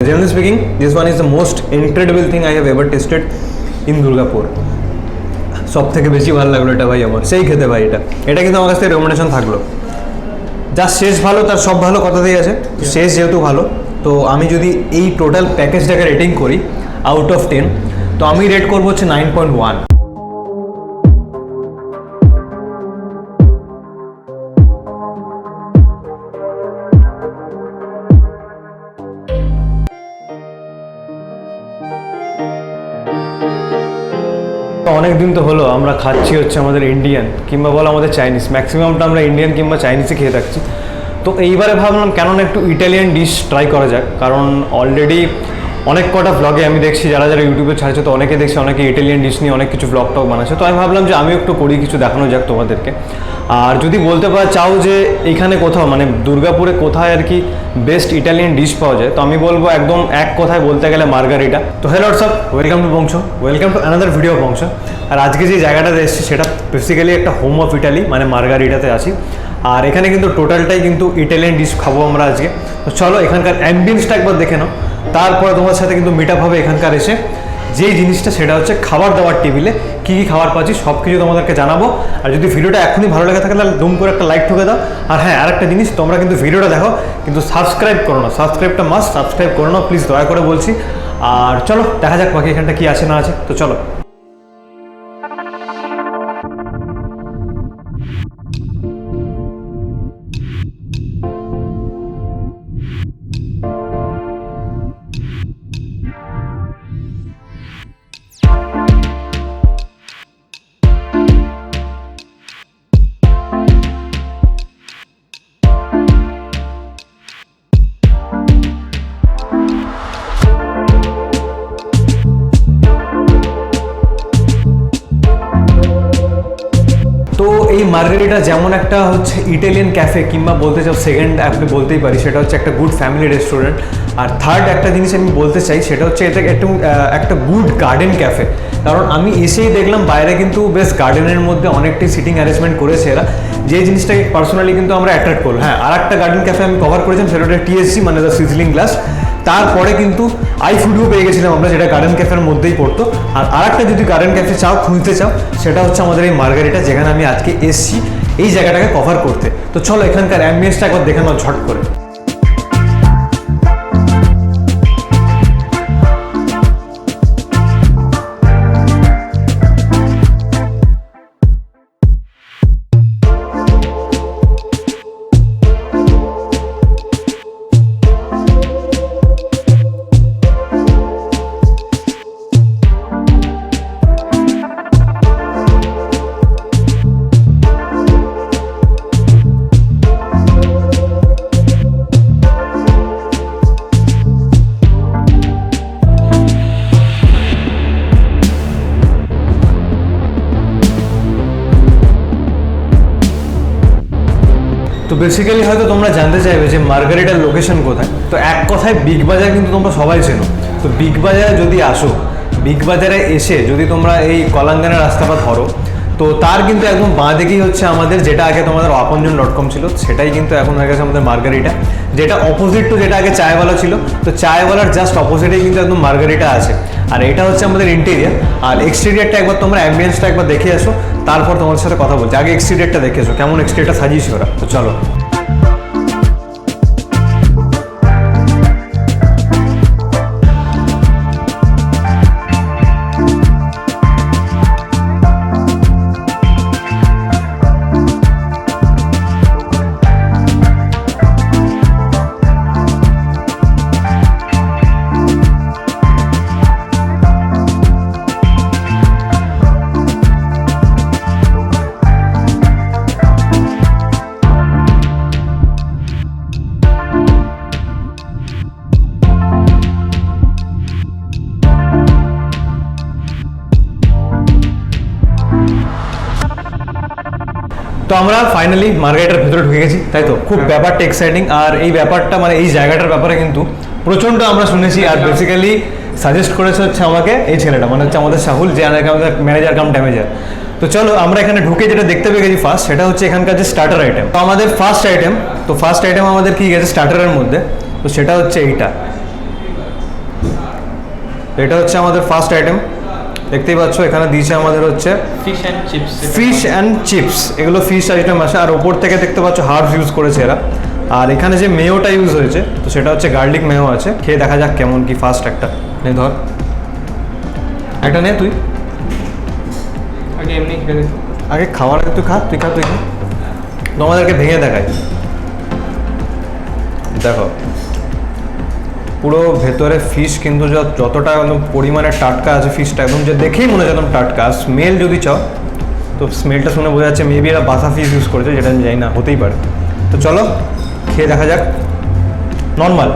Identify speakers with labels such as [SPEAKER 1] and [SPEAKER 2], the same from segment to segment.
[SPEAKER 1] Generally speaking, this one is the most incredible thing I have ever tasted in Durgapur. সব থেকে বেশি ভালো লাগলো এটা ভাই আমার, সেই খেতে ভাই এটা কিন্তু আমার কাছ থেকে রেকমেন্ডেশন থাকলো। যা শেষ ভালো তার সব ভালো কথাতেই আছে, শেষ যেহেতু ভালো, তো আমি যদি এই টোটাল প্যাকেজটাকে রেটিং করি আউট অফ 10, তো আমি রেট করবো হচ্ছে 9.1। অনেক দিন তো হলো আমরা খাচ্ছি হচ্ছে আমাদের ইন্ডিয়ান কিংবা বলো আমাদের চাইনিজ, ম্যাক্সিমামটা আমরা ইন্ডিয়ান কিংবা চাইনিজে খেয়ে থাকছি। তো এইবারে ভাবলাম কেন না একটু ইটালিয়ান ডিশ ট্রাই করা যাক, কারণ অলরেডি অনেক কটা ভ্লগে আমি দেখছি যারা ইউটিউবে ছাড়ছে, তো অনেকে দেখছি অনেকে ইটালিয়ান ডিশ নিয়ে অনেক কিছু ভ্লগ টক বানাচ্ছে, তো আমি ভাবলাম যে আমি একটু করি, কিছু দেখানো যাক তোমাদেরকে। আর যদি বলতে চাও যে এইখানে কোথাও মানে দুর্গাপুরে কোথায় আর কি বেস্ট ইটালিয়ান ডিশ পাওয়া যায়, তো আমি বলবো একদম এক কথায় বলতে গেলে মার্গারিটা। তো হ্যালো হোয়াটসঅ্যাপ, ওয়েলকাম টু বংশ, welcome to another video of বংশ। আর আজকে যে জায়গাটাতে এসেছি সেটা বেসিক্যালি একটা হোম অফ ইটালি মানে মার্গারিটাতে আছি। আর এখানে কিন্তু টোটালটাই কিন্তু ইটালিয়ান ডিশ খাবো আমরা আজকে। তো চলো এখানকার অ্যাম্বিয়েন্সটা একবার দেখে নাও, তারপরে তোমার সাথে কিন্তু মিট আপ হবে এখানকার এসে। যেই জিনিসটা সেটা হচ্ছে খাবার দাবার টেবিলে কী কী খাবার পাচ্ছি সব কিছু তোমাদেরকে জানাবো। আর যদি ভিডিওটা এখনই ভালো লেগে থাকে তাহলে দুম করে একটা লাইক ঠুকে দাও। আর হ্যাঁ, আরেকটা জিনিস, তোমরা কিন্তু ভিডিওটা দেখো কিন্তু সাবস্ক্রাইব করো না, সাবস্ক্রাইবটা মাস্ট, সাবস্ক্রাইব করো না প্লিজ, দয়া করে বলছি। আর চলো দেখা যাক বাকি এখানটা কী আছে না আছে, তো চলো। তো এই মার্গারিটা যেমন একটা হচ্ছে ইটালিয়ান ক্যাফে কিংবা বলতে চাও সেকেন্ড আপনি বলতেই পারি সেটা হচ্ছে একটা গুড ফ্যামিলি রেস্টুরেন্ট। আর থার্ড একটা জিনিস আমি বলতে চাই সেটা হচ্ছে এটা একটা গুড গার্ডেন ক্যাফে, কারণ আমি এসেই দেখলাম বাইরে কিন্তু বেশ গার্ডেনের মধ্যে অনেকটাই সিটিং অ্যারেঞ্জমেন্ট করেছে এরা, যে জিনিসটাকে পার্সোনালি কিন্তু আমরা অ্যাট্রাক্ট করলো। হ্যাঁ, আর একটা গার্ডেন ক্যাফে আমি কভার করেছিলাম সেটা হচ্ছে টিএসজি মানে দ্য সিজলিং গ্লাস। তারপরে কিন্তু আইফুডিও পেয়ে গেছিলাম আমরা, যেটা গার্ডেন ক্যাফের মধ্যেই পড়তো। আর আরেকটা যদি গার্ডেন ক্যাফে চাও, খুঁজতে চাও, সেটা হচ্ছে আমাদের এই মার্গারিটা, যেখানে আমি আজকে এসছি এই জায়গাটাকে কভার করতে। তো চলো এখানকার অ্যাম্বিয়েন্সটা একবার দেখে নাও ঝট করে। তো বেসিক্যালি হয়তো তোমরা জানতে চাইবে যে মার্গারিটার লোকেশন কোথায়। তো এক কথায় বিগ বাজার কিন্তু তোমরা সবাই চেনো। তো বিগ বাজারে যদি আসো, বিগ বাজারে এসে যদি তোমরা এই কলাঙ্গানের রাস্তাটা ধরো, তো তার কিন্তু একদম বাঁ দিকেই হচ্ছে আমাদের, যেটা আগে তোমাদের আপনজন.com ছিল সেটাই কিন্তু এখন হয়ে গেছে আমাদের মার্গারিটা, যেটা অপোজিট টু যেটা আগে চায়ওয়ালা ছিল। তো চায়ওয়ালার জাস্ট অপোজিটেই কিন্তু একদম মার্গারিটা আছে। আর এটা হচ্ছে আমাদের ইন্টেরিয়ার। আর এক্সটেরিয়ারটা একবার তোমরা অ্যাম্বিয়েন্সটা একবার দেখে আসো, তারপর তোমাদের সাথে কথা বলছি। আগে এক্সটেরিয়ারটা দেখে আসো কেমন এক্সটেরিয়ারটা সাজিয়েছি ওরা। তো চলো। তো আমরা ফাইনালি মার্গারিটার ভেতরে ঢুকে গেছি, তাই তো খুব ব্যাপারটা এক্সাইটিং। আর এই ব্যাপারটা মানে এই জায়গাটার ব্যাপারে কিন্তু প্রচণ্ড আমরা শুনেছি। আর বেসিক্যালি সাজেস্ট করেছে হচ্ছে আমাকে এই ছেলেটা, মানে হচ্ছে আমাদের সাহুল, যে আমাদের ম্যানেজার কাম ড্যামেজার। তো চলো আমরা এখানে ঢুকে যেটা দেখতে পেয়ে গেছি ফার্স্ট, সেটা হচ্ছে এখানকার যে স্টার্টার আইটেম। তো আমাদের ফার্স্ট আইটেম আমাদের কি গেছে স্টার্টারের মধ্যে, তো সেটা হচ্ছে এইটা এটা হচ্ছে আমাদের ফার্স্ট আইটেম, দেখতেই পাচ্ছ এখানে দিয়েছে আমাদের হচ্ছে ফিশ অ্যান্ড চিপস, এগুলো ফিশ আইটেম আছে। আর ওপর থেকে দেখতে পাচ্ছ হার্বস ইউজ করেছে এরা। আর এখানে যে মেয়োটা ইউজ হয়েছে তো সেটা হচ্ছে গার্লিক মেয়ো আছে, খেয়ে দেখা যাক কেমন কি। ফার্স্ট একটা নে, ধর একটা নে তুই,
[SPEAKER 2] আগে এমনি খেয়ে দেখো।
[SPEAKER 1] আগে খাওয়ার আগে তুই খা, তুই খা। তোমাদেরকে ভেঙে দেখাই, দেখো পুরো ভেতরে ফিশ কিন্তু যতটা একদম পরিমাণে টাটকা আছে ফিশটা, একদম যে দেখেই মনে হচ্ছে একদম টাটকা। স্মেল যদি চাও তো স্মেলটা শুনে বোঝা যাচ্ছে মেবি এরা বাসা ফিশ ইউজ করেছে, যেটা আমি জানি না, হতেই পারে। তো চলো খেয়ে দেখা যাক। নর্মাল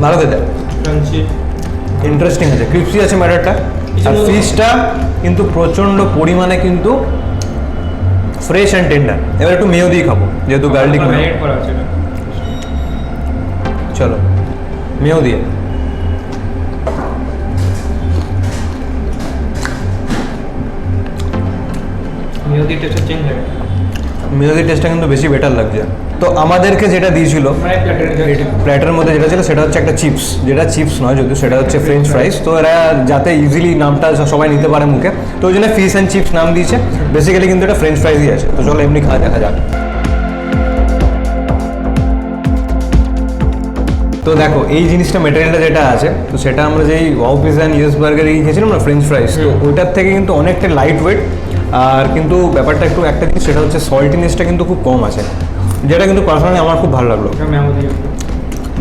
[SPEAKER 1] ভালো খেতে, ইন্টারেস্টিং আছে, ক্রিপসি আছে ম্যাটারটা। আর ফিশটা কিন্তু প্রচণ্ড পরিমাণে কিন্তু ফ্রেশ অ্যান্ড টেন্ডার। এবার একটু মেয়ো দিয়ে খাবো যেহেতু গার্লিক মেয়ো। চলো মেয়ো দিয়ে, মেয়োদির টেস্টটা কিন্তু বেশি বেটার লাগছে। তো আমাদেরকে যেটা দিয়েছিল প্ল্যাটারের মধ্যে যেটা ছিল সেটা হচ্ছে একটা চিপস, যেটা চিপস নয় যদিও, সেটা হচ্ছে ফ্রেঞ্চ ফ্রাইস। তো এরা যাতে ইজিলি নামটা সবাই নিতে পারে মুখে, তো ওই জন্য ফিশ অ্যান্ড চিপস নাম দিয়েছে। বেসিক্যালি কিন্তু এটা ফ্রেঞ্চ ফ্রাইজই আছে। তো চলো এমনি খাওয়া দেখা যাক। তো দেখো এই জিনিসটা মেটেরিয়ালটা যেটা আছে, তো সেটা আমরা যেই ওয়াও পিজা অ্যান্ড ইউএস বার্গারে খেয়েছিলাম না ফ্রেঞ্চ ফ্রাইস, তো ওইটার থেকে কিন্তু অনেকটা লাইট ওয়েট। আর কিন্তু ব্যাপারটা একটু একটা জিনিস, সেটা হচ্ছে সল্টিনেসটা কিন্তু খুব কম আছে, যেটা কিন্তু পার্সোনালি আমার খুব ভালো লাগলো।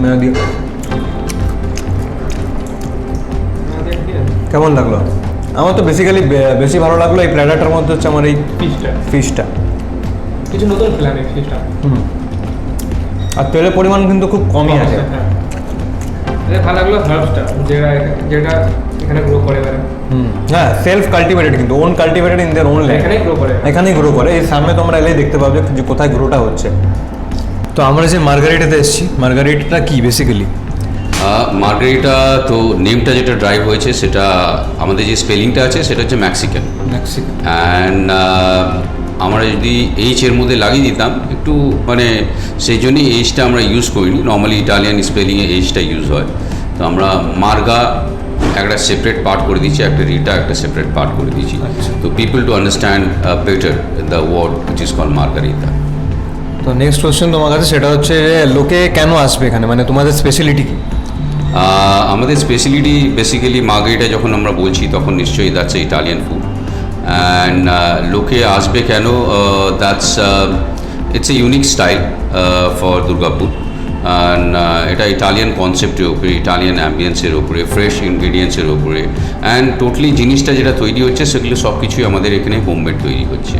[SPEAKER 1] মেয়ো দিয়ে কেমন লাগলো? আমার তো বেসিক্যালি বেশি ভালো লাগলো এই প্ল্যাটারটার মধ্যে হচ্ছে আমার এই ফিশটা।
[SPEAKER 2] কিছু নতুন খেলাম এই ফিশটা।
[SPEAKER 1] আর তেলের পরিমাণ কিন্তু খুব কমই আছে।
[SPEAKER 2] ভালো লাগলো হার্বসটা, যেটা এখানে গ্রো করে এবারে।
[SPEAKER 1] হ্যাঁ, সেলফ কাল্টিভেটেড, কিন্তু own cultivated in their own land. এখানেই গ্রো করে। এই সামনে তোমরা এলেই দেখতে পাবে যে কোথায় গ্রোটা হচ্ছে। তো আমরা যে মার্গারিটাতে এসেছি, মার্গারিটাটা কি বেসিক্যালি?
[SPEAKER 3] মার্গারিটা তো নেমটা যেটা ড্রাইভ হয়েছে সেটা আমাদের যে স্পেলিংটা আছে সেটা হচ্ছে মেক্সিকান। অ্যান্ড আমরা যদি এইচের মধ্যে লাগিয়ে দিতাম একটু, মানে সেই জন্যই এইচটা আমরা ইউজ করিনি। নর্মালি ইটালিয়ান স্পেলিংয়ে এইচটা ইউজ হয়। তো আমরা মার্গা একটা সেপারেট পার্ট করে দিয়েছি, একটা রিটা একটা সেপারেট পার্ট করে দিয়েছি। তো people to understand better the word which is called Margarita.
[SPEAKER 1] তো নেক্সট কোশ্চেন তোমার কাছে, সেটা হচ্ছে লোকে কেন আসবে এখানে, মানে তোমাদের স্পেশালিটি কি?
[SPEAKER 3] আমাদের স্পেশালিটি বেসিক্যালি মার্গারিটা যখন আমরা বলছি তখন নিশ্চয়ই that's a Italian food. And লোকে আসবে কেন, that's it's a unique style for Durgapur. And এটা ইটালিয়ান কনসেপ্টের উপরে, ইটালিয়ান অ্যাম্বিয়েন্সের উপরে, ফ্রেশ ইনগ্রিডিয়েন্টসের উপরে। অ্যান্ড টোটালি জিনিসটা যেটা তৈরি হচ্ছে সেগুলো সব কিছুই আমাদের এখানে হোমমেড তৈরি হচ্ছে।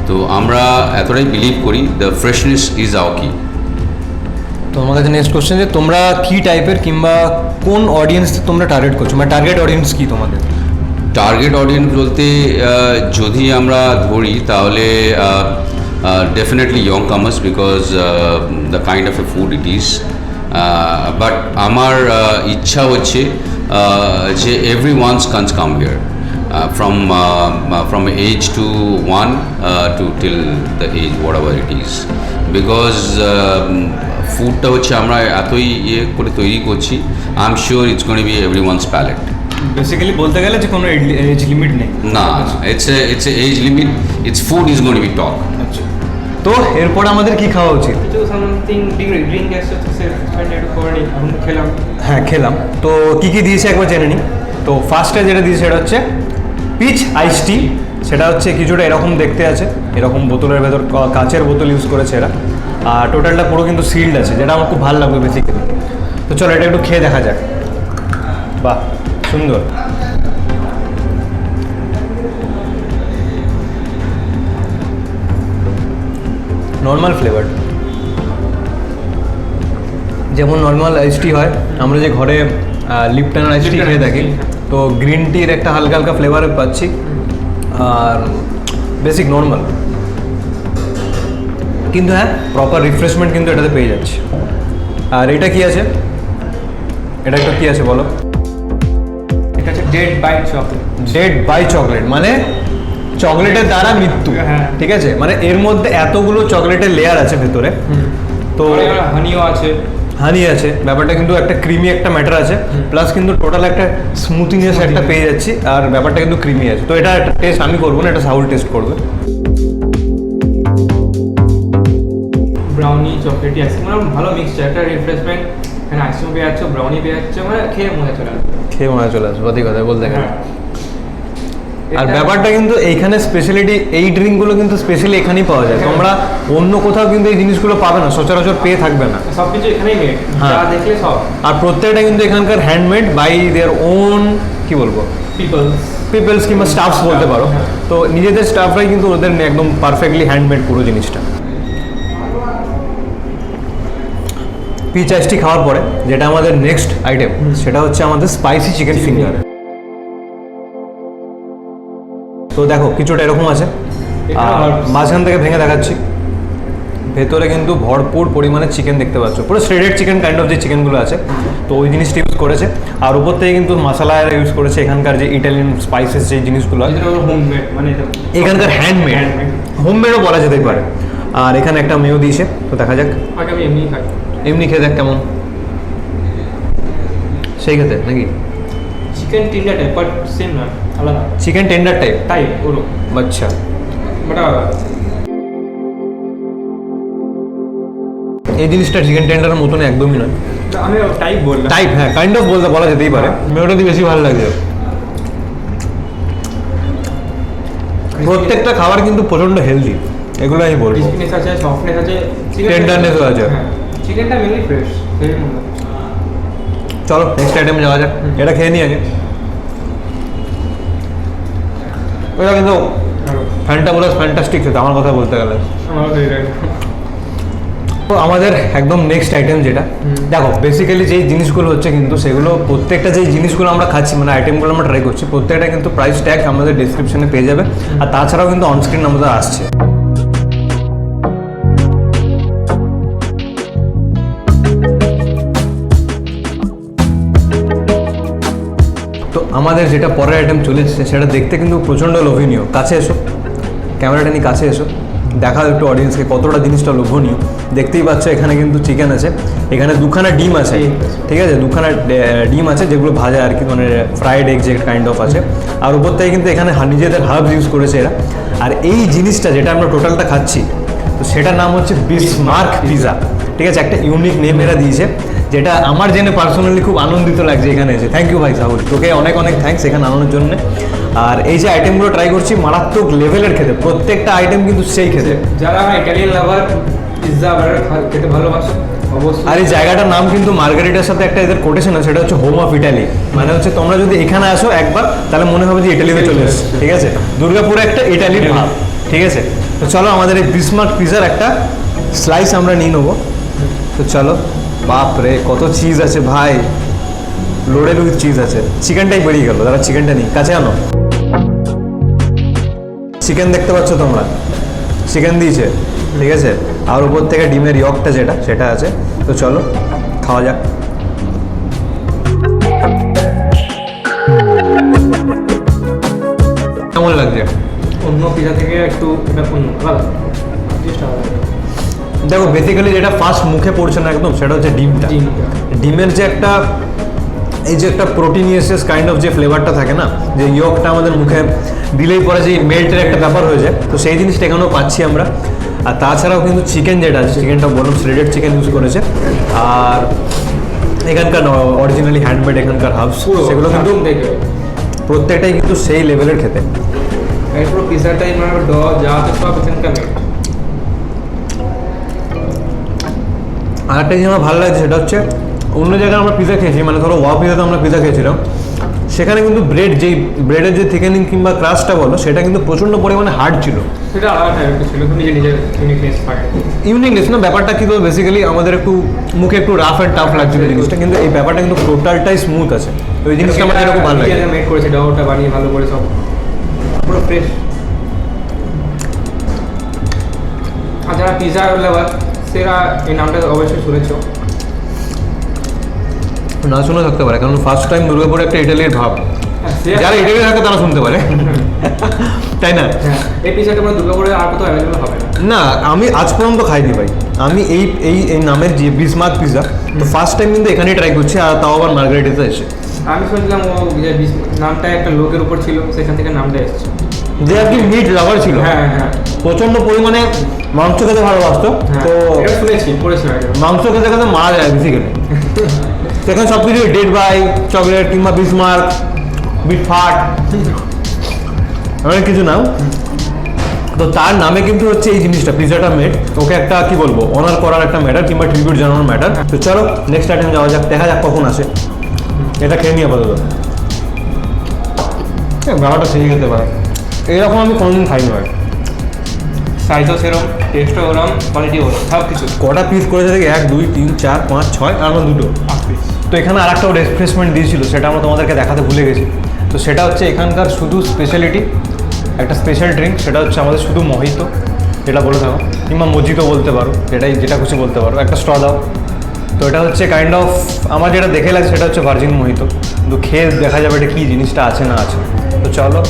[SPEAKER 3] তো আমরা এতটাই বিলিভ করি দ্য ফ্রেশনেস ইজ আওয়ার কি।
[SPEAKER 1] তো আমার কাছে নেক্সট কোশ্চেন, যে তোমরা কি টাইপের কিংবা কোন অডিয়েন্স তোমরা টার্গেট করছো, মানে টার্গেট অডিয়েন্স কি তোমাদের?
[SPEAKER 3] টার্গেট অডিয়েন্স বলতে যদি আমরা ধরি তাহলে definitely young comers, because the kind of a food it is. But আমার ইচ্ছা হচ্ছে যে everyone's can come here, from age to 1 to till the age whatever it is, because ফুডটা হচ্ছে আমরা এতই ইয়ে করে তৈরি করছি, I am sure it's gonna be everyone's palate.
[SPEAKER 1] Basically বলতে গেলে যে কোনো এজ লিমিট নেই।
[SPEAKER 3] না, it's a age limit, it's food is gonna be talk.
[SPEAKER 1] আচ্ছা, তো এরপর আমাদের কি খাওয়া উচিত? হ্যাঁ, খেলাম। তো কি কি দিয়েছে একবার জেনে নিই। তো ফার্স্টে যেটা দিয়েছে সেটা হচ্ছে পিচ আইস টি। সেটা হচ্ছে কিছুটা এরকম দেখতে আছে, এরকম বোতলের ভেতর কাচের বোতল ইউজ করেছে এরা। আর টোটালটা পুরো কিন্তু সিল্ড আছে, যেটা আমার খুব ভালো লাগবে বেসিক্যালি। তো চলো এটা একটু খেয়ে দেখা যাক। বাহ, সুন্দর। নর্মাল ফ্লেভার, যেমন নর্মাল আইস টি হয়, আমরা যে ঘরে লিপটন আইস টি খেয়ে থাকি, তো গ্রিন টির একটা হালকা হালকা ফ্লেভার পাচ্ছি। আর বেসিক নর্মাল, কিন্তু হ্যাঁ প্রপার রিফ্রেশমেন্ট কিন্তু এটাতে পেয়ে যাচ্ছে। আর এটা কি আছে, এটা একটা কি আছে বলো?
[SPEAKER 2] এটা হচ্ছে dead by chocolate.
[SPEAKER 1] Dead by chocolate মানে চকলেটের দ্বারা মৃত্যু,
[SPEAKER 2] হ্যাঁ।
[SPEAKER 1] ঠিক আছে, মানে এর মধ্যে এতগুলো চকলেটের লেয়ার আছে ভেতরে, তো
[SPEAKER 2] হানিও আছে,
[SPEAKER 1] হানি আছে, ব্যাপারটা কিন্তু একটা ক্রিমি একটা ম্যাটার আছে, প্লাস কিন্তু টোটাল একটা স্মুথিনেস একটা পেয়ে যাচ্ছি, আর ব্যাপারটা কিন্তু ক্রিমি আছে। তো এটা একটা টেস্ট আমি করবো না, এটা সাউল টেস্ট করবে।
[SPEAKER 2] ব্রাউনি চকলেটি আইসক্রিম মানে ভালো মিক্সচার, একটা রিফ্রেশমেন্ট, এখানে আইসক্রিম পেয়ে যাচ্ছে, ব্রাউনি পেয়ে যাচ্ছে, মানে খেয়ে মজা চলে আসবে।
[SPEAKER 1] খেয়ে মনে চলে আসবে, সত্যি কথা বলতে গেলে।
[SPEAKER 2] হ্যাঁ।
[SPEAKER 1] আর
[SPEAKER 2] এটা-
[SPEAKER 1] ব্যাপারটা কিন্তু এইখানে স্পেশালিটি, এই ড্রিঙ্কগুলো কিন্তু স্পেশালি এখানেই পাওয়া যায়, তোমরা অন্য কোথাও কিন্তু এই জিনিসগুলো পাবে না, সচরাচর পেয়ে থাকবে না।
[SPEAKER 2] সবকিছু এখানেই মেড,
[SPEAKER 1] হ্যাঁ।
[SPEAKER 2] যা দেখলে সব
[SPEAKER 1] আর প্রত্যেকটা কিন্তু এখানকার হ্যান্ডমেড বাই দেয়ার ওন, কি বলবো,
[SPEAKER 2] পিপলস।
[SPEAKER 1] পিপলস কিংবা স্টাফস বলতে পারো।
[SPEAKER 2] হ্যাঁ।
[SPEAKER 1] তো নিজেদের স্টাফরাই কিন্তু ওদের একদম পারফেক্টলি হ্যান্ডমেড পুরো জিনিসটা। পিচ আইসটি খাওয়ার পরে যেটা আমাদের নেক্সট আইটেম, সেটা হচ্ছে আমাদের স্পাইসি চিকেন ফিঙ্গার। তো দেখো কিছুটা এরকম আছে, আর মাঝখান থেকে ভেঙে দেখাচ্ছি, ভেতরে কিন্তু ভরপুর পরিমাণে চিকেন দেখতে পাচ্ছ, পুরো শ্রেডেড চিকেন কাইন্ড অফ যে চিকেনগুলো আছে, তো ওই জিনিসটা ইউজ করেছে। আর উপর থেকে কিন্তু মশলা ইউজ করেছে এখানকার যে ইটালিয়ান স্পাইসেস যে জিনিসগুলো আছে,
[SPEAKER 2] হোমমেড, মানে
[SPEAKER 1] এখানকার হ্যান্ডমেড, হোমমেডও বলা যেতে পারে। আর এখানে একটা মেও দিয়েছে, তো দেখা যাক।
[SPEAKER 2] আগে আমি এমনি খাই।
[SPEAKER 1] এমনি খেয়ে দেখ কেমন, সেই খেতে নাকি
[SPEAKER 2] chicken Tinder type, but same না, আলাদা
[SPEAKER 1] চিকেন টেন্ডার টাইপ।
[SPEAKER 2] টাইপ ওরকম,
[SPEAKER 1] আচ্ছা,
[SPEAKER 2] বাট আলাদা।
[SPEAKER 1] এই জিনিসটা চিকেন টেন্ডারের মতন একদমই নয়,
[SPEAKER 2] আমি টাইপ বললাম।
[SPEAKER 1] টাইপ, হ্যাঁ কাইন্ড অফ বলতে বলা যেতেই পারে। মেয়েটা দিয়ে বেশি ভালো লাগছে। প্রত্যেকটা খাবার কিন্তু প্রচন্ড হেলদি, এগুলো আমি বলবো।
[SPEAKER 2] ক্রিসপিনেস আছে, সফটনেস আছে,
[SPEAKER 1] Tenderness-ও আছে।
[SPEAKER 2] চিকেনটা মেনলি ফ্রেশ, সেই মনে হয়।
[SPEAKER 1] চলো নেক্সট আইটেমে যাওয়া যাক, এটা খেয়ে নিই আগে। এটা কিন্তু ফ্যান্টাবুলাস ফ্যান্টাস্টিক খেতে, আমার কথা বলতে গেলে।
[SPEAKER 2] আমারও সেই লাগে।
[SPEAKER 1] তো আমাদের একদম নেক্সট আইটেম যেটা, দেখো বেসিক্যালি যেই জিনিসগুলো হচ্ছে কিন্তু সেগুলো প্রত্যেকটা যেই জিনিসগুলো আমরা খাচ্ছি, মানে আইটেমগুলো আমরা ট্রাই করছি, প্রত্যেকটা কিন্তু প্রাইস ট্যাগ আমাদের ডেসক্রিপশনে পেয়ে যাবে, আর তাছাড়াও কিন্তু অনস্ক্রিন আমাদের আসছে। তো আমাদের যেটা পরের আইটেম চলে এসেছে সেটা দেখতে কিন্তু প্রচণ্ড লোভনীয়। কাছে এসো, ক্যামেরাটা নিয়ে কাছে এসো, দেখাও একটু অডিয়েন্সকে কতটা জিনিসটা লোভনীয়। দেখতেই পাচ্ছ এখানে কিন্তু চিকেন আছে, এখানে দুখানা ডিম আছে, ঠিক আছে, দুখানা ডিম আছে যেগুলো ভাজা আর কি, মানে ফ্রাইড এগ যে কাইন্ড অফ আছে। আর উপর থেকে কিন্তু এখানে নিজেদের হার্বস ইউজ করেছে এরা। আর এই জিনিসটা যেটা আমরা টোটালটা খাচ্ছি, তো সেটার নাম হচ্ছে বিসমার্ক পিজা, ঠিক আছে, একটা ইউনিক নেম এরা দিয়েছে, যেটা আমার জেনে পার্সোনালি খুব আনন্দিত লাগছে এখানে এসে। থ্যাংক ইউ ভাই সাহুল, তোকে অনেক অনেক থ্যাঙ্কস এখানে আনানোর জন্য। আর এই যে আইটেমগুলো ট্রাই করছি মারাত্মক লেভেলের খেতে, প্রত্যেকটা আইটেম কিন্তু সেই খেতে।
[SPEAKER 2] যারা ইটালিয়ান লাভার, পিৎজা বার্গার খেতে ভালোবাসে অবশ্যই।
[SPEAKER 1] আর এই জায়গাটার নাম কিন্তু মার্গারিটার সাথে একটা এদের কোটেশন আছে, সেটা হচ্ছে হোম অফ ইটালি, মানে হচ্ছে তোমরা যদি এখানে আসো একবার তাহলে মনে হবে যে ইটালিতে চলে এসেছে, ঠিক আছে, দুর্গাপুরে একটা ইটালির ভাব, ঠিক আছে। তো চলো আমাদের এই বিসমার্ক পিজার একটা স্লাইস আমরা নিয়ে নেবো। তো চলো, বাপ রে কত চিজ আছে ভাই, লোডেড উইথ চিজ আছে। চিকেনটাই বেরিয়ে গেল, দাদা চিকেনটা নিই, কাছে আনো। চিকেন দেখতে পাচ্ছ তোমরা, চিকেন দিয়েছে, ঠিক আছে, আর উপর থেকে ডিমের ইয়কটা যেটা সেটা আছে। তো চলো খাওয়া যাক। কেমন লাগছে?
[SPEAKER 2] অন্য পিৎজা থেকে একটু এটা অন্য আলাদা, টেস্ট আলাদা।
[SPEAKER 1] দেখো বেসিক্যালি যেটা ফার্স্ট মুখে পড়ছে না একদম, সেটা হচ্ছে ডিমটা। ডিমের যে একটা, এই যে একটা প্রোটিনিয়াস কাইন্ড অফ যে ফ্লেভারটা থাকে না, যে ইয়কটা আমাদের মুখে দিলেই পরে যে মেল্টের একটা ব্যাপার হয়ে যায়, তো সেই জিনিসটা এখানেও পাচ্ছি আমরা। আর তাছাড়াও কিন্তু চিকেন যেটা আছে, চিকেনটা বললাম শ্রেডেড চিকেন ইউজ করেছে। আর এখানকার অরিজিনালি হ্যান্ডমেড এখানকার হার্বস, সেগুলো কিন্তু
[SPEAKER 2] দেখে
[SPEAKER 1] প্রত্যেকটাই কিন্তু সেই লেভেলের খেতে।
[SPEAKER 2] এরপর পিৎজাটাই মানে ড যা আছে সব এখানকার মেড।
[SPEAKER 1] আর একটা জিনিস আমার ভালো লাগছে, সেটা হচ্ছে অন্য জায়গায় আমরা পিজা খেয়েছি, মানে ধরো ওয়া পিজাতে আমরা পিজা খেয়েছিলাম, সেখানে কিন্তু যেই ব্রেডের যে থিকেনিং কিংবা ক্রাস্টটা বলো, সেটা কিন্তু প্রচণ্ড পরিমাণে হার্ড ছিল।
[SPEAKER 2] সেটা আলাদা টাইপের ছিল, নিজে নিজের ইউনিকনেস পায়।
[SPEAKER 1] ইউনিকনেস না, ব্যাপারটা কি তো বেসিক্যালি আমাদের একটু মুখে একটু রাফ অ্যান্ড টাফ লাগছিল জিনিসটা, কিন্তু এই ব্যাপারটা কিন্তু টোটালটাই স্মুথ আছে। তো ওই জিনিসটা আমার এরকম ভালো লাগে।
[SPEAKER 2] মেড করেছে, ডাউটা বানিয়ে ভালো করে সব পুরো ফ্রেশ। আর যারা পিৎজা লাভার সেরা এই নামটা অবশ্যই শুনেছ।
[SPEAKER 1] না শুনে থাকতে পারে, কারণ ফার্স্ট টাইম দুর্গাপুরে একটা ইটালির ভাব, যারা ইটালি থাকে তারা শুনতে পারে, তাই না?
[SPEAKER 2] হ্যাঁ, এই পিজাটা আমরা দুর্গাপুরে আর কোথাও অ্যাভেলেবল হবে না।
[SPEAKER 1] না, আমি আজ পর্যন্ত খাইনি ভাই। আমি এই এই এই নামের যে বিসমার্ক পিজা, তো ফার্স্ট টাইম কিন্তু এখানেই ট্রাই করছি, আর তাও আবার মার্গারেটিতে এসে।
[SPEAKER 2] আমি শুনছিলাম ও যে নামটা একটা লোকের উপর ছিল, সেখান থেকে নামটা এসেছে।
[SPEAKER 1] যে আর কি মিট লাভার ছিল,
[SPEAKER 2] হ্যাঁ হ্যাঁ
[SPEAKER 1] প্রচন্ড পরিমাণে মাংস খেতে ভালোবাসতো,
[SPEAKER 2] হ্যাঁ,
[SPEAKER 1] তো
[SPEAKER 2] এটা শুনেছি, পড়েছিলাম এটা।
[SPEAKER 1] মাংস খেতে খেতে মারা যায় বেসিক্যালি। সেখানে সব কিছু ডেড বাই চকলেট কিংবা বিসমার্ক, বিট ফাট, অনেক কিছু নাম। তো তার নামে কিন্তু হচ্ছে এই জিনিসটা, পিজাটা মেড। ওকে একটা কি বলবো, অনার করার একটা ম্যাটার কিংবা ট্রিবিউট জানানোর ম্যাটার। তো চলো নেক্সট আইটেম যাওয়া যাক, দেখা যাক কখন আসে। এটা খেয়ে নিয়ে আপাতত গালাটা সেই খেতে পারে, এরকম আমি কোনোদিন খাইনি ভাই।
[SPEAKER 2] সাইজও সেরকম, টেস্টও ওরম, কোয়ালিটি ওরম, সব কিছু।
[SPEAKER 1] কটা পিস করেছে দেখি, 1 2 3 4 5 6 আর আমার দুটো।
[SPEAKER 2] 8 পিস।
[SPEAKER 1] তো এখানে আর একটা রিফ্রেশমেন্ট দিয়েছিল, সেটা আমরা তোমাদেরকে দেখাতে ভুলে গেছি। তো সেটা হচ্ছে এখানকার শুধু স্পেশালিটি, একটা স্পেশাল ড্রিঙ্ক, সেটা হচ্ছে আমাদের শুধু মোহিতো, যেটা বলে থাকো, কিংবা মজিতো বলতে পারো, যেটা খুশি বলতে পারো। একটা স্ট্র দাও। তো এটা হচ্ছে কাইন্ড অফ, আমার যেটা দেখে লাগে সেটা হচ্ছে ভার্জিন মোহিতো, কিন্তু খেয়ে দেখা যাবে এটা কী জিনিসটা আছে না আছে। তো চলো,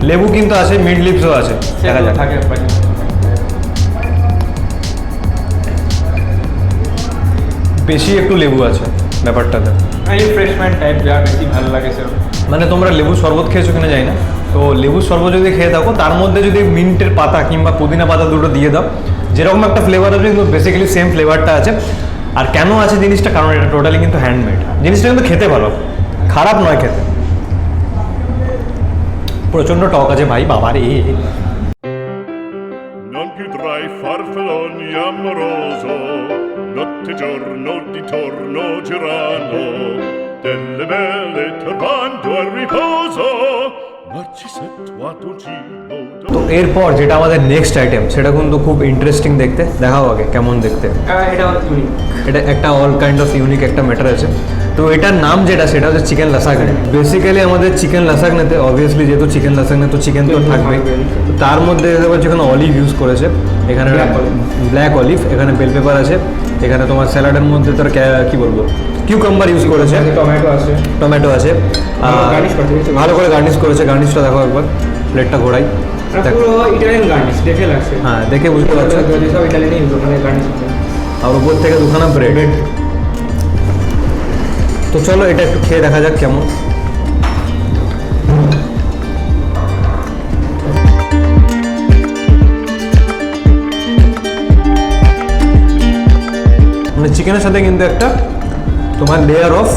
[SPEAKER 1] লেবু কিন্তু আছে, মিড লিপসও আছে, দেখা যাক।
[SPEAKER 2] থাকে ভাই।
[SPEAKER 1] বেশি একটু লেবু আছে ব্যাপারটাতে,
[SPEAKER 2] রিফ্রেশমেন্ট টাইপ যা বেশি ভালো লাগে সেরকম।
[SPEAKER 1] মানে তোমরা লেবু শরবত খেয়েছো কিনা জানি না, তো লেবু শরবত যদি খেয়ে থাকো, তার মধ্যে যদি মিন্টের পাতা কিংবা পুদিনা পাতা দুটো দিয়ে দাও, যেরকম একটা ফ্লেভার আছে কিন্তু বেসিক্যালি সেম ফ্লেভারটা আছে। আর কেন আছে জিনিসটা, কারণ এটা টোটালি কিন্তু হ্যান্ডমেড। জিনিসটা কিন্তু খেতে ভালো, খারাপ নয় খেতে। প্রচণ্ড টক আছে ভাই, বাবার
[SPEAKER 4] Non più tra i farfalloni amoroso, notte e giorno di torno girano, delle belle turbando al riposo, Narcisetto a dolcino.
[SPEAKER 1] তো এরপর যেটা আমাদের নেক্সট আইটেম, সেটা কিন্তু খুব ইন্টারেস্টিং দেখতে। দেখাও আগে কেমন দেখতে।
[SPEAKER 2] এটা ইউনিক।
[SPEAKER 1] এটা একটা অল কাইন্ড অফ ইউনিক একটা ম্যাটার আছে। তো এটার নাম যেটা, সেটা হচ্ছে চিকেন লাসাগনে। বেসিক্যালি আমাদের চিকেন লাসাগনেতে অবভিয়াসলি যেহেতু চিকেন লাসাগনে, তো চিকেন তো থাকবে। তো তার মধ্যে দেখতে পাচ্ছি এখানে অলিভ ইউজ করেছে, এখানে ব্ল্যাক অলিভ, এখানে বেল পেপার আছে, এখানে তোমার স্যালাডের মধ্যে তোর কি বলবো, কিউকাম্বার ইউজ করেছে,
[SPEAKER 2] টমেটো আছে।
[SPEAKER 1] টমেটো আছে,
[SPEAKER 2] garnish করেছে।
[SPEAKER 1] ভালো করে গার্নিশ করেছে। গার্নিশটা দেখো একবার, প্লেটটা ঘোরাই।
[SPEAKER 2] পুরো ইটালিয়ান গার্নিশ দেখে লাগছে।
[SPEAKER 1] হ্যাঁ, দেখে বুঝতে পারছো।
[SPEAKER 2] সব ইটালিয়ানই ইউজ মানে গার্নিশ।
[SPEAKER 1] আর উপর থেকে দুখানা ব্রেড। তো চলো এটা একটু খেয়ে দেখা যাক কেমন। মানে চিকেনের সাথে কিন্তু একটা তোমার লেয়ার অফ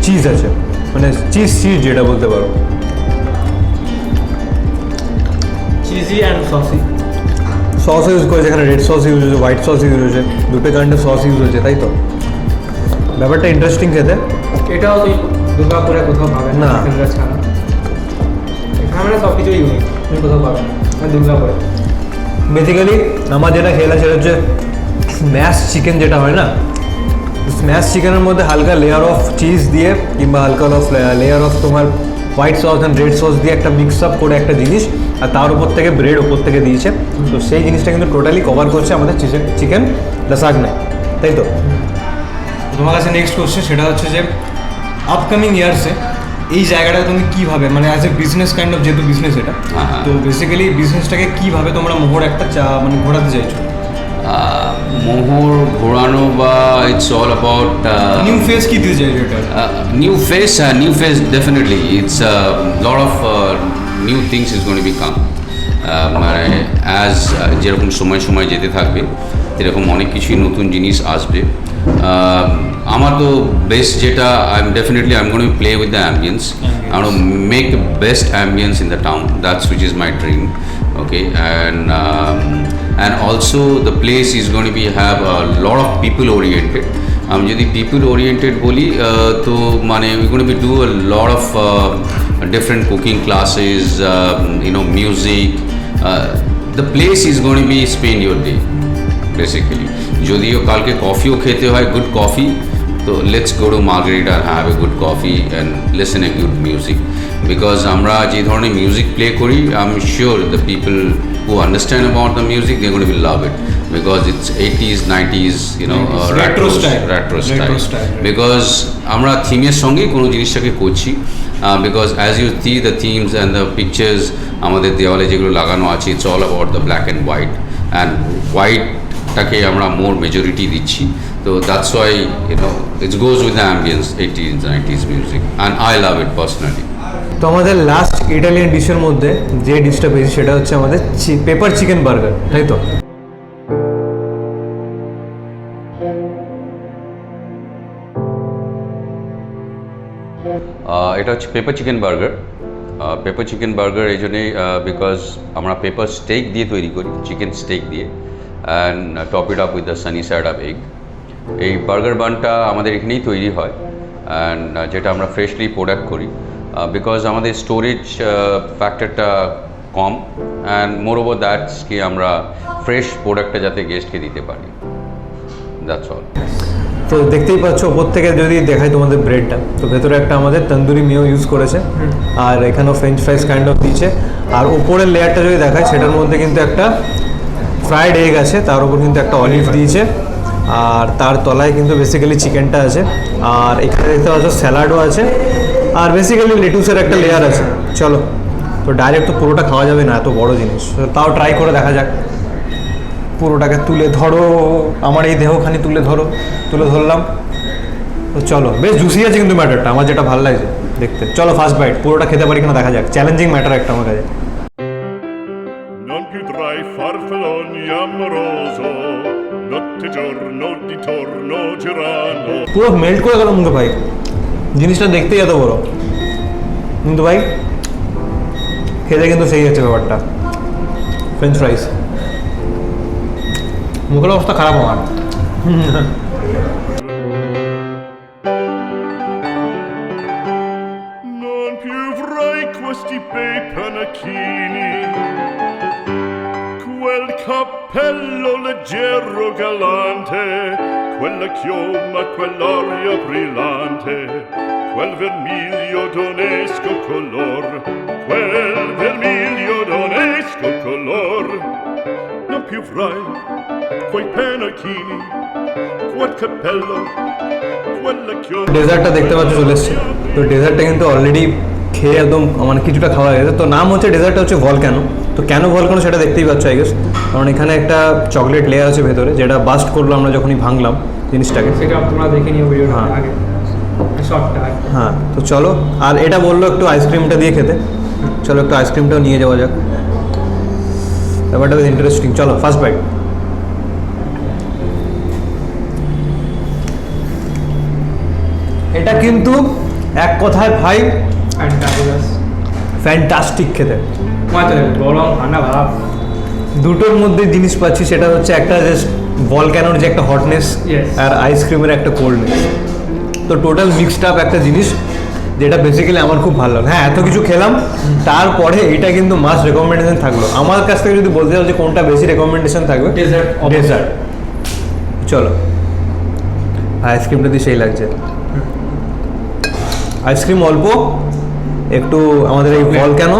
[SPEAKER 1] চিজ আছে, মানে চিজ যেটা বলতে পারো।
[SPEAKER 2] Cheesy and saucy.
[SPEAKER 1] Sauce use করেছে, এখানে রেড সস ইউজ হয়েছে, হোয়াইট সস ইউজ হয়েছে, দুটো কাইন্ডের সস ইউজ হয়েছে, তাই তো ব্যাপারটা ইন্টারেস্টিং খেতে।
[SPEAKER 2] এটাও তুই দুর্গাপুরে কোথাও পাবেন
[SPEAKER 1] না।
[SPEAKER 2] এখানকার ছাড়া। এখানে সব কিছুই ইউনিক, তুমি কোথাও পাবেন না দুর্গাপুরে।
[SPEAKER 1] বেসিক্যালি আমার যেটা খেলা সেটা হচ্ছে স্ম্যাশ চিকেন, যেটা হয় না, স্ম্যাশ চিকেনের মধ্যে হালকা লেয়ার অফ চিজ দিয়ে কিংবা হালকা লেয়ার অফ তোমার white sauce and red sauce দিয়ে একটা মিক্স আপ করে একটা জিনিস, আর তার উপর থেকে ব্রেড উপর থেকে দিয়েছে। তো সেই জিনিসটা কিন্তু টোটালি কভার করছে আমাদের চিকেন লাসাগনে, তাই তো? তোমার কাছে নেক্সট কোশ্চেন, সেটা হচ্ছে যে আপকামিং ইয়ার্সে এই জায়গাটা তুমি কীভাবে, মানে as a business kind of, যেহেতু বিজনেস এটা, তো বেসিক্যালি বিজনেসটাকে কীভাবে তোমরা মোহর একটা মানে ঘোরাতে চাইছো?
[SPEAKER 3] মোহর ঘোরানো বা it's all about
[SPEAKER 1] new face কি দিতে চাইছো এটা?
[SPEAKER 3] new face definitely it's a lot of new things is going to become মানে অ্যাজ যেরকম সময় যেতে থাকবে এরকম অনেক কিছুই নতুন জিনিস আসবে। আমার তো বেস্ট যেটা I am going to play with the ambience, I want to make the best ambience in the town, that's which is my dream, okay, and also the place is going to be have a lot of people oriented. আমি যদি people oriented বলি তো মানে we going to be do a lot of different cooking classes, music, the place is going to be spend your day basically. যদিও কালকে কফিও খেতে হয়, গুড কফি, তো let's go to Margarita and have a good coffee and listen a good music, because আমরা যে ধরনের music play করি I am sure the people who understand about the music they're going to be love it, because it's 80s 90s
[SPEAKER 1] retro
[SPEAKER 3] retro style
[SPEAKER 1] style.
[SPEAKER 3] because আমরা থিমের সঙ্গে কোনো জিনিসটাকে করছি। Because as you see the themes and the pictures আমাদের দেওয়ালে যেগুলো লাগানো আছে it's all about the black and হোয়াইটটাকে আমরা মোর মেজরিটি দিচ্ছি, তো that's why it goes with the ambience 80s 90s music and I love it personally.
[SPEAKER 1] তো আমাদের লাস্ট ইটালিয়ান ডিশের মধ্যে যে ডিশটা পেয়েছি সেটা হচ্ছে আমাদের পেপার চিকেন বার্গার, তাই তো?
[SPEAKER 3] এটা হচ্ছে pepper chicken burger. Pepper chicken burger এই জন্যেই বিকজ আমরা পেপার স্টেক দিয়ে তৈরি করি, চিকেন স্টেক দিয়ে, and top it up with the sunny side up egg. এই বার্গার বানটা আমাদের এখানেই তৈরি হয়, অ্যান্ড যেটা আমরা ফ্রেশলি প্রোডাক্ট করি বিকজ আমাদের স্টোরেজ ফ্যাক্টরটা কম, অ্যান্ড মোর ওভার দ্যাটস কি আমরা ফ্রেশ প্রোডাক্টটা যাতে গেস্টকে দিতে পারি, দ্যাটস অল।
[SPEAKER 1] তো দেখতেই পাচ্ছ ওপর থেকে যদি দেখাই তোমাদের ব্রেডটা, তো ভেতরে একটা আমাদের তন্দুরি মেও ইউজ করেছে, আর এখানেও ফ্রেঞ্চ ফ্রাইস কাইন্ড অফ দিয়েছে, আর উপরের লেয়ারটা যদি দেখায় সেটার মধ্যে কিন্তু একটা ফ্রাইড এগ আছে, তার উপর কিন্তু একটা অলিভ দিয়েছে, আর তার তলায় কিন্তু বেসিক্যালি চিকেনটা আছে, আর এখানে দেখতে পাচ্ছ স্যালাডও আছে, আর বেসিক্যালি লেটুসের একটা লেয়ার আছে। চলো, তো ডাইরেক্ট তো পুরোটা খাওয়া যাবে না, এত বড় জিনিস, তাও ট্রাই করে দেখা যাক। পুরোটাকে তুলে ধরো, আমার এই দেহখানি তুলে ধরলাম। তো চলো, বেশ জুসি আছে কিন্তু ম্যাটারটা, আমার যেটা ভালো লাগছে দেখতে। চলো ফার্স্ট বাইট, পুরোটা খেতে পারি কিনা দেখা যাক, চ্যালেঞ্জিং ম্যাটার একটা আমার কাছে।
[SPEAKER 4] Non più tra i farfalloni amoroso, notte giorno di torno girano.
[SPEAKER 1] পুরো মেল্ট করে গেল মুখে ভাই, জিনিসটা দেখতেই এত বড়, কিন্তু ভাই খেতে কিন্তু সেই আছে ব্যাপারটা। ফ্রেঞ্চ ফ্রাইস, মুখের অবস্থা খারাপ আমার।
[SPEAKER 4] Non più avrai questi bei panacchini, quel cappello leggero galante, quella chioma, quell'aria brillante, quel vermiglio d'onesco color, quel vermiglio d'onesco color. Non più avrai quei panacchini, quel cappello, quella chioma.
[SPEAKER 1] ডেজার্টটা দেখতে পাচ্ছ চলে এসছে, তো ডেজার্টটা কিন্তু already খেয়ে একদম মানে কিছুটা খাওয়া গেছে। তো নাম হচ্ছে ডেজার্টটা হচ্ছে ভলক্যানো। তো কেন ভলক্যানো সেটা দেখতেই পাচ্ছ আই গেস, কারণ এখানে একটা চকলেট লেয়ার আছে ভেতরে, যেটা বাস্ট করলো আমরা যখনই ভাঙলাম জিনিসটাকে।
[SPEAKER 2] সেটা তোমরা দেখে নিও ভিডিওটা
[SPEAKER 1] হ্যাঁ।
[SPEAKER 2] আগে, শর্টটা।
[SPEAKER 1] হ্যাঁ, তো চলো, আর এটা বললো একটু আইসক্রিমটা দিয়ে খেতে, চলো একটু আইসক্রিমটাও নিয়ে যাওয়া যাক, ব্যাপারটা বেশ ইন্টারেস্টিং। চলো ফার্স্ট বাইট। এটা কিন্তু এক কথায় ভাই ফ্যান্টাস্টিক খেতে,
[SPEAKER 2] মজা লাগে, গরম ঠান্ডা ভাব
[SPEAKER 1] দুটোর মধ্যে জিনিস পাচ্ছি, সেটা হচ্ছে একটা জাস্ট ভলক্যানোর যে একটা হটনেস,
[SPEAKER 2] Yes.
[SPEAKER 1] আর আইসক্রিমের একটা কোল্ডনেস, তো টোটাল মিক্সড আপ একটা জিনিস, যেটা বেসিক্যালি আমার খুব ভালো লাগে। হ্যাঁ, এত কিছু খেলাম, তারপরে এটা কিন্তু মাস্ট রেকমেন্ডেশন থাকলো আমার কাছ থেকে। যদি বলতে চাও যে কোনটা বেশি রেকমেন্ডেশন থাকবে,
[SPEAKER 2] Dessert,
[SPEAKER 1] ডেজার্ট। চলো, আইসক্রিমটা দিয়ে সেই লাগছে, আইসক্রিম অল্প একটু, আমাদের এই ভলক্যানো,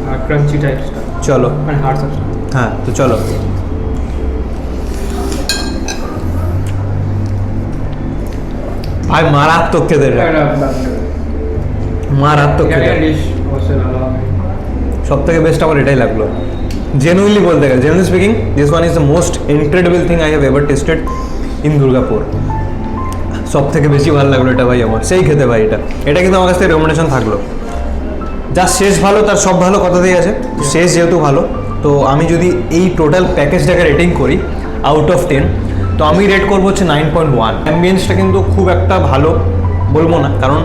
[SPEAKER 2] আর ক্রাঞ্চি টাইপসটা,
[SPEAKER 1] চলো।
[SPEAKER 2] মানে হার্ড সাবস্টান্স।
[SPEAKER 1] হ্যাঁ, তো চলো। ভাই মারাত্মক খেতে, মারাত্মক খেতে,
[SPEAKER 2] ডিশ অবশ্যই ভালো হবে।
[SPEAKER 1] সব থেকে বেস্ট আমার এটাই লাগলো জেনুইনলি বলতে গেলে। Genuinely speaking, this one is the most incredible thing I have ever tested in Durgapur. সব থেকে বেশি ভালো লাগলো এটা ভাই আমার, সেই খেতে ভাই এটা। এটা কিন্তু আমার কাছ থেকে রেকমেন্ডেশন থাকলো। যা শেষ ভালো তার সব ভালো কথাতেই আছে, শেষ যেহেতু ভালো, তো আমি যদি এই টোটাল প্যাকেজটাকে রেটিং করি আউট অফ 10, তো আমি রেট করবো হচ্ছে 9.1। অ্যাম্বিয়েন্সটা কিন্তু খুব একটা ভালো বলবো না, কারণ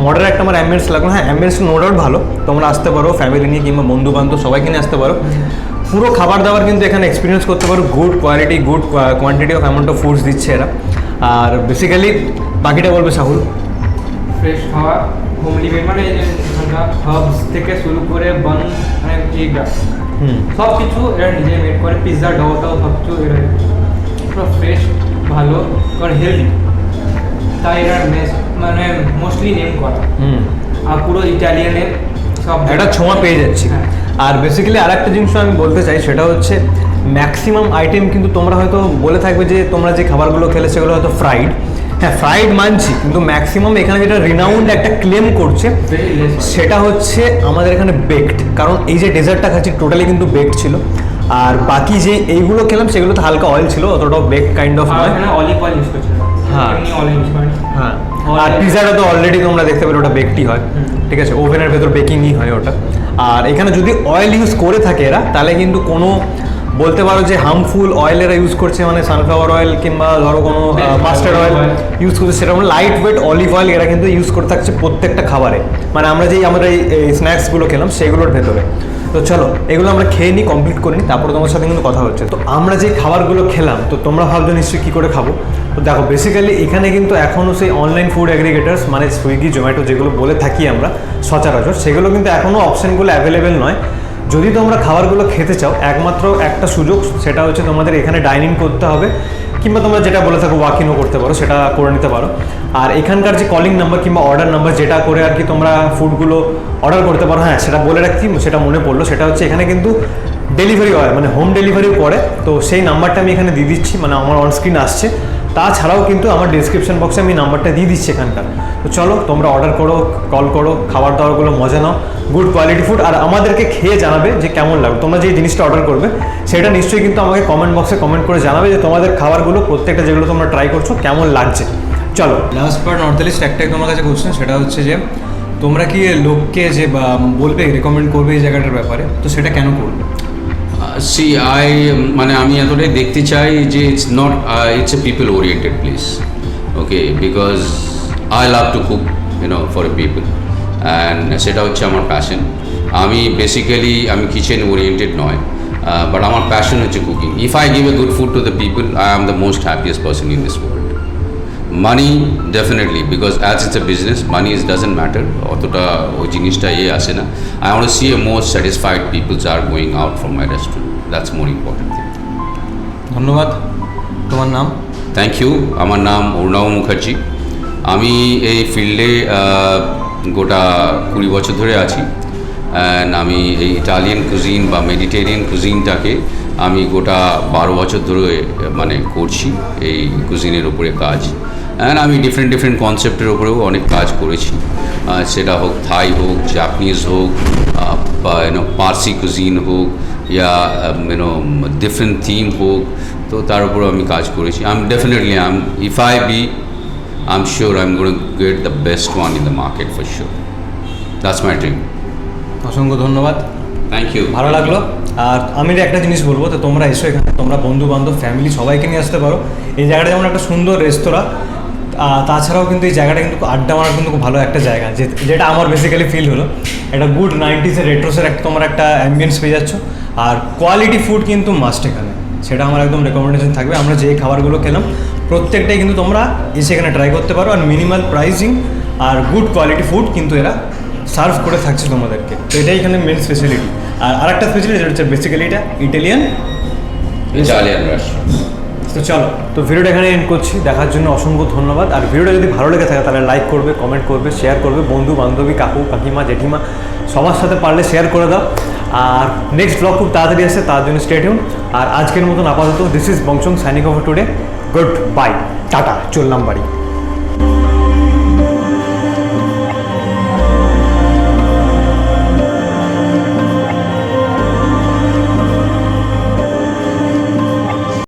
[SPEAKER 1] মডারেট একটা আমার অ্যাম্বিয়েন্স লাগলো। হ্যাঁ, অ্যাম্বিয়েন্স নো ডাউট ভালো, তোমরা আসতে পারো ফ্যামিলি নিয়ে কিংবা বন্ধু বান্ধব সবাইকে নিয়ে আসতে পারো। পুরো খাবার দাবার কিন্তু এখানে এক্সপিরিয়েন্স করতে পারো, good quality, good quantity of amount of foods দিচ্ছে এরা। আর বেসিক্যালি বাকিটা বলবে সাহুল।
[SPEAKER 2] ফ্রেশ খাওয়া, হোমলি মেড, মানে এই যে হার্বস থেকে শুরু করে বান, মানে এইটা সব কিছু এরা নিজে মেড করে। পিৎজা ডোটাও সব কিছু এরা পুরো ফ্রেশ, ভালো, কারণ হেলদি, তাই এরা মানে মোস্টলি নেম করা। আর পুরো ইটালিয়ানের সব
[SPEAKER 1] একটা ছোঁয়া পেয়ে যাচ্ছি।
[SPEAKER 2] হ্যাঁ।
[SPEAKER 1] আর বেসিক্যালি আর একটা জিনিস আমি বলতে চাই, সেটা হচ্ছে ম্যাক্সিমাম আইটেম কিন্তু তোমরা হয়তো বলে থাকবে যে তোমরা যে খাবারগুলো খেলে সেগুলো হয়তো ফ্রাইড, হ্যাঁ ফ্রাইড মানছি, কিন্তু ম্যাক্সিমাম এখানে যেটা রিনাউন্ড একটা ক্লেম করছে
[SPEAKER 2] Very less oil.
[SPEAKER 1] সেটা হচ্ছে আমাদের এখানে বেকড, কারণ এই যে ডেজার্টটা খাচ্ছি টোটালি কিন্তু বেকড ছিল, আর বাকি যে এইগুলো খেলাম সেগুলোতে হালকা অয়েল ছিল, অতটাও বেক কাইন্ড অফ
[SPEAKER 2] আর
[SPEAKER 1] নয়।
[SPEAKER 2] এখানে অলিভ অয়েল ইউজ করছে,
[SPEAKER 1] হ্যাঁ।
[SPEAKER 2] এমনি অয়েল ইউজ করে না।
[SPEAKER 1] হ্যাঁ,
[SPEAKER 2] Olive
[SPEAKER 1] আর
[SPEAKER 2] oil।
[SPEAKER 1] পিজাটা তো অলরেডি তোমরা দেখতে পেলে ওটা বেকডই হয়, ঠিক আছে, ওভেনের ভেতর বেকিংই হয় ওটা। আর এখানে যদি অয়েল ইউজ করে থাকে এরা, তাহলে কিন্তু কোনো বলতে পারো যে হার্মফুল অয়েল এরা ইউজ করছে, মানে সানফ্লাওয়ার অয়েল কিংবা ধরো কোনো মাস্টার্ড অয়েল ইউজ করছে, সেটা মানে লাইট ওয়েট অলিভ অয়েল এরা কিন্তু ইউজ করে থাকছে প্রত্যেকটা খাবারে, মানে আমরা যেই আমাদের এই স্ন্যাক্সগুলো খেলাম সেগুলোর ভেতরে। তো চলো এগুলো আমরা খেয়ে নিই, কমপ্লিট করে নিই, তারপরে তোমার সাথে কিন্তু কথা হচ্ছে। তো আমরা যে খাবারগুলো খেলাম, তো তোমরা ভাবছো নিশ্চয়ই কী করে খাবো। তো দেখো বেসিক্যালি এখানে কিন্তু এখনও সেই অনলাইন ফুড অ্যাগ্রিগেটার্স মানে সুইগি জোম্যাটো যেগুলো বলে থাকি আমরা সচরাচর, সেগুলো কিন্তু এখনও অপশানগুলো অ্যাভেলেবেল নয়। যদি তোমরা খাবারগুলো খেতে চাও, একমাত্র একটা সুযোগ, সেটা হচ্ছে তোমাদের এখানে ডাইনিং করতে হবে, কিংবা তোমরা যেটা বলে থাকো ওয়াক ইনও করতে পারো, সেটা করে নিতে পারো। আর এখানকার যে কলিং নাম্বার কিংবা অর্ডার নাম্বার যেটা করে আর কি তোমরা ফুডগুলো অর্ডার করতে পারো, হ্যাঁ সেটা বলে রাখছি, সেটা মনে পড়লো, সেটা হচ্ছে এখানে কিন্তু ডেলিভারি হয়, মানে হোম ডেলিভারিও করে। তো সেই নাম্বারটা আমি এখানে দিয়ে দিচ্ছি, মানে আমার অনস্ক্রিন আসছে, তাছাড়াও কিন্তু আমার ডিসক্রিপশন বক্সে আমি নাম্বারটা দিয়ে দিচ্ছি এখানকার। তো চলো তোমরা অর্ডার করো, কল করো, খাবার দাবারগুলো মজা নাও, গুড কোয়ালিটি ফুড, আর আমাদেরকে খেয়ে জানাবে যে কেমন লাগবে। তোমরা যে জিনিসটা অর্ডার করবে সেটা নিশ্চয়ই কিন্তু আমাকে কমেন্ট বক্সে কমেন্ট করে জানাবে যে তোমাদের খাবারগুলো প্রত্যেকটা যেগুলো তোমরা ট্রাই করছো কেমন লাগছে। চলো last but not the least একটাই তোমার কাছে কোশ্চেন, সেটা হচ্ছে যে তোমরা কি লোককে যে বা বলবে রেকমেন্ড করবে এই জায়গাটার ব্যাপারে, তো সেটা কেন করবে?
[SPEAKER 3] সি মানে আমি এতটাই দেখতে চাই যে it's a people oriented place, okay, because I love to cook for a people, and সেটা হচ্ছে আমার প্যাশন। আমি বেসিক্যালি কিচেন ওরিয়েন্টেড নয়, বাট আমার প্যাশন হচ্ছে cooking. If I give a good food to the people, I am the most happiest person in this world. Money definitely, because as it's a business, money doesn't matter, অতটা ওই জিনিসটা আসে না। I want to C A more satisfied peoples are going out from my restaurant, that's more important thing.
[SPEAKER 1] ধন্যবাদ। তোমার নাম?
[SPEAKER 3] Thank you. আমার নাম অরুণাভ মুখার্জি। আমি এই ফিল্ডে গোটা 20 বছর ধরে আছি, অ্যান্ড আমি এই ইটালিয়ান কুজিন বা মেডিটেরিয়ান কুজিনটাকে আমি গোটা 12 বছর ধরে মানে করছি, এই কুজিনের উপরে কাজ। অ্যান্ড আমি ডিফারেন্ট কনসেপ্টের উপরেও অনেক কাজ করেছি, সেটা হোক থাই হোক, জাপানিজ হোক, বা পার্সি কুজিন হোক, ইয়া ডিফারেন্ট থিম হোক, তো তার উপরেও আমি কাজ করেছি। If I be, I'm sure I'm going to get the best one in the market for sure. That's my dream.
[SPEAKER 1] অসংখ্য ধন্যবাদ,
[SPEAKER 3] Thank you.
[SPEAKER 1] ভালো লাগলো। আর আমি একটা জিনিস বলবো, তো তোমরা এসো এখানে, তোমরা বন্ধু বান্ধব ফ্যামিলি সবাইকে নিয়ে আসতে পারো। এই জায়গাটা যেমন একটা সুন্দর রেস্তোরাঁ, তাছাড়াও কিন্তু এই জায়গাটা কিন্তু আড্ডা মারার কিন্তু খুব ভালো একটা জায়গা, যেটা আমার বেসিক্যালি ফিল হলো। একটা গুড 90s-এর রেট্রোসের একটা তোমরা একটা অ্যাম্বিয়েন্স পেয়ে যাচ্ছ, আর কোয়ালিটি ফুড কিন্তু মাস্ট এখানে, সেটা আমার একদম রেকমেন্ডেশন থাকবে। আমরা যে খাবারগুলো খেলাম প্রত্যেকটাই কিন্তু তোমরা এসে এখানে ট্রাই করতে পারো, আর মিনিমাল প্রাইসিং আর গুড কোয়ালিটি ফুড কিন্তু এরা সার্ভ করে থাকছে তোমাদেরকে। তো এটাই এখানে মেন স্পেশালিটি। আর আরেকটা স্পেশালিটি যেটা হচ্ছে বেসিক্যালি এটা ইটালিয়ান
[SPEAKER 3] restaurant.
[SPEAKER 1] তো চলো, তো ভিডিওটা এখানে এন্ড করছি। দেখার জন্য অসংখ্য ধন্যবাদ। আর ভিডিওটা যদি ভালো লেগে থাকে তাহলে লাইক করবে, কমেন্ট করবে, শেয়ার করবে, বন্ধু বান্ধবী, কাকু কাকিমা জেঠিমা সবার সাথে পারলে শেয়ার করে দাও। আর নেক্সট ব্লগ খুব তাড়াতাড়ি আসছে, তার জন্য স্টে টিউন। আর আজকের মতন আপাতত দিস ইজ বংশং signing off today. Good bye, টাটা, চললাম বাড়ি।